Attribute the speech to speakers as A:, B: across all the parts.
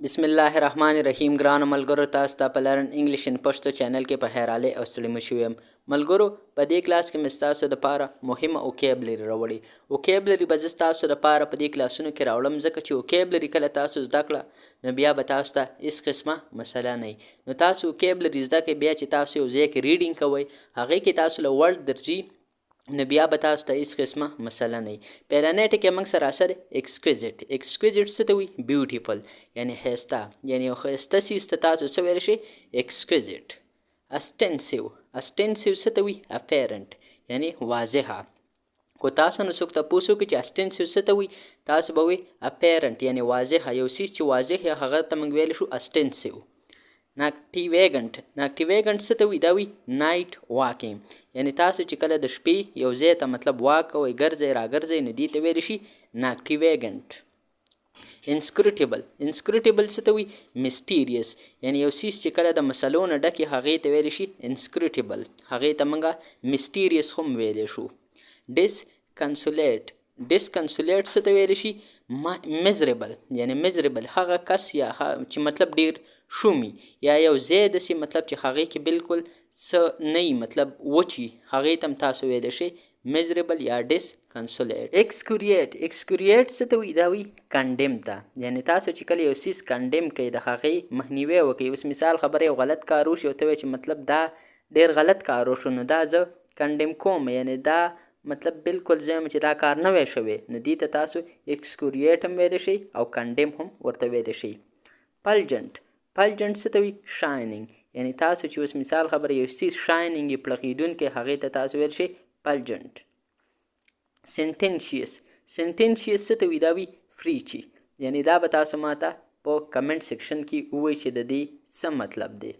A: بسم الله الرحمن الرحیم. ګرانو ملګرو، تاسو ته په لرن انګلیش ان پښتو چینل کې په خیراله او ستړي مو شوی یم. ملګرو، په دې کلاس کې مې ستاسو دپاره مهمه وکیبلري راوړې. وکیبلري به زه ستاسو دپاره په دې کلاسونو کې راوړم، ځکه چې وکیبلري کله تاسو زده کړه نو بیا به تاسو ته هېڅ قسمه مسله نه وي. نو تاسو وکیبلري زده کړئ، بیا چې تاسو یو ځای کې ریډینګ کوئ هغې کې تاسو له ورډ درځي نو بیا به تاسو ته هېڅ قسمه مسله نه وي. پیلنی ټکی موږ سره اثر اکسکویزټ. اکسکویزټ څه ته وایي؟ بیوټیفل، یعنې ښایسته، یعنې یو ښایسته څیز ته تاسو څه ویلی شئ؟ اکسکویزټ. اسټنسیو. اسټنسیو څه ته وایي؟ اپیرنټ، یعنې واضحه. خو تاسو نه څوک تپوس وکړي چې اسټنسیو څه ته وایي، تاسو به وایي اپیرنټ، یعنې واضحه. یو څیز چې واضح یا هغه ته موږ ویلی شو اسټنسیو. ناکټیویګنټ. ناکټیویګنټ څه ته وایي؟ دا وایي نایټ واکینګ، یعنې تاسو چې کله د شپې یو ځای ته مطلب واک کوئ، ګرځئ راګرځئ، نو دې ته ویلی شي ناکټیویګنټ. انسکروټیبل. انسکروټیبل څه ته وایي؟ مسټیریس، یعنې یو څیز چې کله د مسلو نه ډک هغې ته ویلی شي انسکروټیبل، هغې ته موږ مسټیریس هم ویلی شو. ډسکنسولیټ. ډسکنسولیټ څه ته ویلی شي؟ میزریبل، یعنې میزریبل هغه کس یا چې مطلب ډیر شومي، یا یو ځای داسې مطلب چې هغې کې بالکل څه نه وي، مطلب وچي، هغې ته هم تاسو ویلی شئ میزریبل یا ډسکنسولیټ. ایکسکوریټ. ایکسکوریټ څه ته وایي؟ دا وایي کنډیم ته، یعنې تاسو چې کله یو څیز کنډیم کوئ د هغې مخنیوی وکړئ. اوس مثال خبره یو غلط کار وشي او ته وایې چې مطلب دا ډېر غلط کار وشو، نو دا زه کنډیم کوم، یعنې دا مطلب بالکل زه یم چې دا کار نه وی شوی، نو دې ته تاسو ایکسکوریټ هم ویلی شئ او کنډیم هم ورته ویلی شئ. پلجنټ. پلجنټ څه ته وایي؟ شاینینګ، یعنې تاسو چې اوس مثال خبره یو څیز شاینینګ یې پړقېدونکی، هغې ته تاسو ویلی شئ پلجنټ. سنټنشیس. سنټنشیس څه ته وایي؟ دا وایي فریچي، یعنې دا به تاسو ماته په کمنټ سیکشن کې ووایئ چې د دې څه مطلب دی.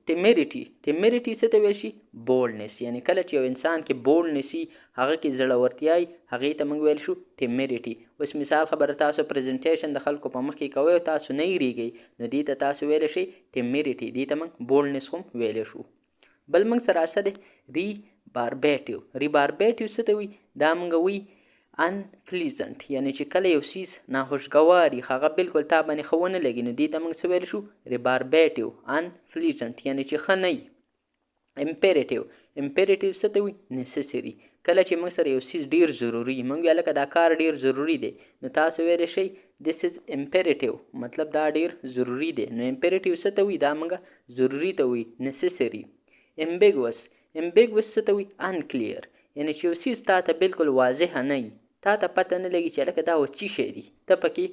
A: ټیمریټي. ټیمریټي څه ته ویل شي؟ بولډنس، یعنې کله چې یو انسان کې بولډنس وي، هغه کې زړورتیا وي، هغې ته موږ ویل شو ټیمریټي. اوس مثال خبره تاسو پریزنټیشن د خلکو په مخ کې کوئ او تاسو نه یېرېږئ، نو دې ته تاسو ویلی شئ ټیمریټي، دې ته موږ بولډنس هم ویلی شو. بل موږ سره اثر دی ریباربیټیو. ریباربیټیو څه ته وایي؟ دا موږ وایي انپلیزنټ، یعنې چې کله یو څیز ناخوشګوار وي، هغه بالکل تا باندې ښه ونه لګي، نو دې ته موږ څه ویلی شو؟ ریباربیټیو انپلیزنټ، یعنې چې ښه نه وي. امپیریټیو. امپیریټیو څه ته وایي؟ نیسسري. کله چې موږ سره یو څیز ډېر ضروري، موږ ویل لکه دا کار ډېر ضروري دی، نو تاسو ویلی شئ دس از امپیریټیو، مطلب دا ډېر ضروري دی. نو امپیریټیو څه ته وایي؟ دا موږ ضروري ته وایي نیسسري. امبیګوس. امبیګوس څه ته وایي؟ انکلیر، یعنې چې یو څیز تا ته بالکل واضحه نه وي، تا ته پته نه لګي چې لکه دا اوس څه شی دی، ته پکې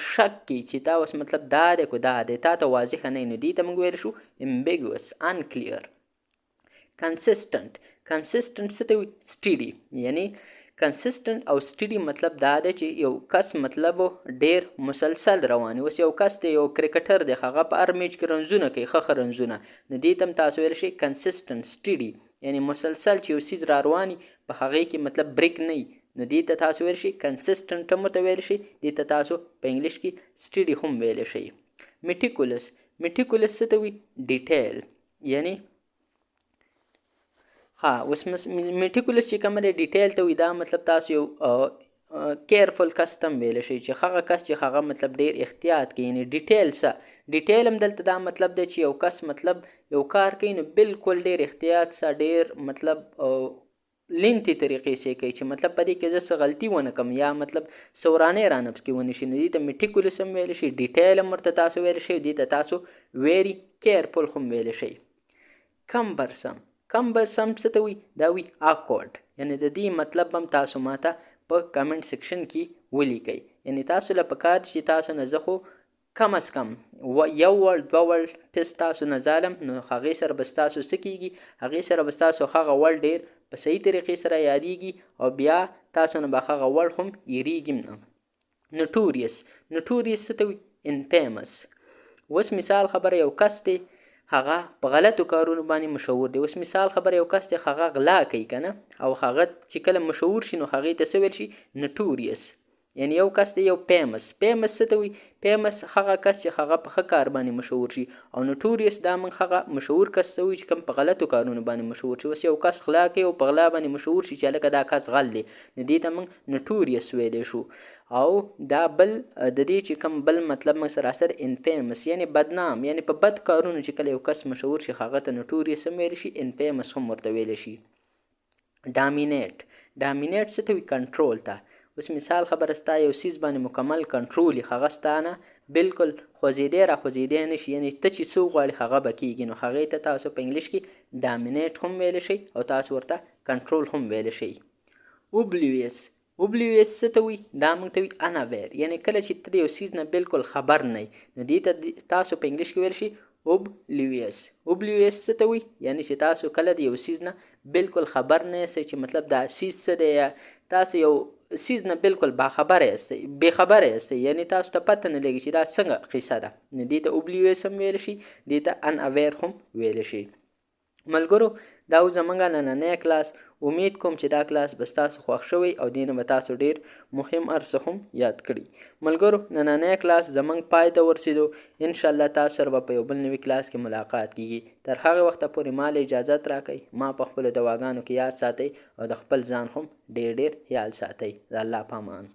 A: شک کوي چې دا اوس مطلب دا دی که دا دی، تا ته واضحه نه وي، نو دې ته موږ ویلی شو امبیګوس انکلیر. کنسسټنټ. کنسسټنټ څه ته وایي؟ سټیډي، یعنې کنسسټنټ او سټیډي مطلب دا دی چې یو کس مطلب ډېر مسلسل روان وي. اوس یو کس دی، یو کرکټر دی، هغه په هر میچ کې رنزونه کوي، ښه رنزونه، نو دې ته هم تاسو ویلی شئ کنسسټنټ سټیډي، یعنې مسلسل چې یو څیز را روان وي، په هغې کې مطلب بریک نه وي، نو دې ته تاسو ویلی شئ کنسسټنټ هم ورته ویلی شئ، دې ته تاسو په انګلیش کې سټیډي هم ویلی شئ. میټیکولس. میټیکولس څه ته وایي؟ ډیټیل، یعنې اوس میټیکولس چې کومه دی ډیټیل ته وایي، دا مطلب تاسو یو کیرفل کس ته هم ویلی شئ، چې هغه کس چې هغه مطلب ډېر احتیاط کوي، یعنې ډیټیل څه؟ ډیټیل هم دلته دا مطلب دی چې یو کس مطلب یو کار کوي، نو بالکل ډېر احتیاط سره، ډېر مطلب لینتي طریقې سره کوي، چې مطلب په دې کې زه څه غلطي ونه کړم، یا مطلب څه ورانۍ رانه پکې ونه شي، نو دې ته میټیکولس هم ویلی شئ، ډیټیل هم ورته تاسو ویلی شئ، دې ته تاسو ویری کیرفل هم ویلی شئ. کمبرسم. کمبرسم څه ته وایي؟ دا وایي آکورډ، یعنې د دې مطلب هم تاسو ماته په کمنټ سیکشن کې ولیکئ. یعنې تاسو له پکار چې تاسو نه زه خو کم از کم یو ورډ دوه ورډ ټیسټ تاسو نه زالم، نو هغې سره به ستاسو څه کېږي؟ هغې سره به ستاسو هغه ورډ ډېر په صحیح طریقې سره یادېږي، او بیا تاسو نه به هغه ورډ هم هېرېږي نه. نوټوریس. نوټوریس څه ته وایي؟ انفیمس. اوس مثال خبره یو کس دی، هغه په غلطو کارونو باندې مشهور دی. اوس مثال خبره یو کس دی، هغه غلا کوي که نه، او هغه چې کله مشهور شي، نو هغې ته څه ویل شي؟ نوټوریس. یعنی یو کس دی یو فیمس څه ته وایي فیمس هغه کس چې هغه په ښه کار باندې مشهور شي او نوټوریس دا موږ هغه مشهور کس ته وایي چې کوم په غلطو کارونو باندې مشهور شي. اوس یو کس غلا کوي او په غلا باندې مشهور شي چې هلکه دا کس غل دی نو دې ته موږ نوټوریس ویلی شو. او دا بل د دې چې کوم بل مطلب موږ سراسر انفیمس یعنی بدنام یعنی په بد کارونو چې کله یو کس مشهور شي هغه ته نوټوریس هم ویلی شي انفیمس هم ورته ویلی شي. ډامینیټ څه ته وایي کنټرول ته. اوس مثال خبره ستا یو څیز باندې مکمل کنټرول وي هغه ستا نه بلکل خوځېدی را خوځېدی نه شي یعنې ته چې څه وغواړې هغه به کېږي نو هغې ته تاسو په انګلیش کې ډامینیټ هم ویلی شئ او تاسو ورته کنټرول هم ویلی شئ. اوبلیویس څه ته وایي دا موږ ته وایي اناویر یعنې کله چې ته د یو څیز نه بلکل خبر نه یې نو دې ته تاسو په انګلیش کې ویلی شئ اوبلیویس څه ته وایي یعنې چې تاسو کله د یو څیز نه بلکل خبر نه یاستئ چې مطلب دا څیز څه دی یا تاسو یو څیز نه بلکل بې خبره یاستئ یعنې تاسو ته پته نه لګي چې دا څنګه قصه ده نو دې ته اوبلیویس هم ویلی شي دې ته ان اویر هم ویلی شي. ملګرو دا و زموږ نننی کلاس. امید کوم چې دا کلاس به ستاسو خوښ شوی او دې نه به تاسو ډېر مهم ارڅه هم یاد کړي. ملګرو نننی کلاس زموږ پای ته ورسېدو. انشاءالله تاسو سره به په یو بل نوي کلاس کې ملاقات کیږي. تر هغه وخته پورې ما له اجازت راکئ. ما په خپلو دواګانو کې یاد ساتئ او د خپل ځان هم ډېر خیال ساتئ. د الله په امان.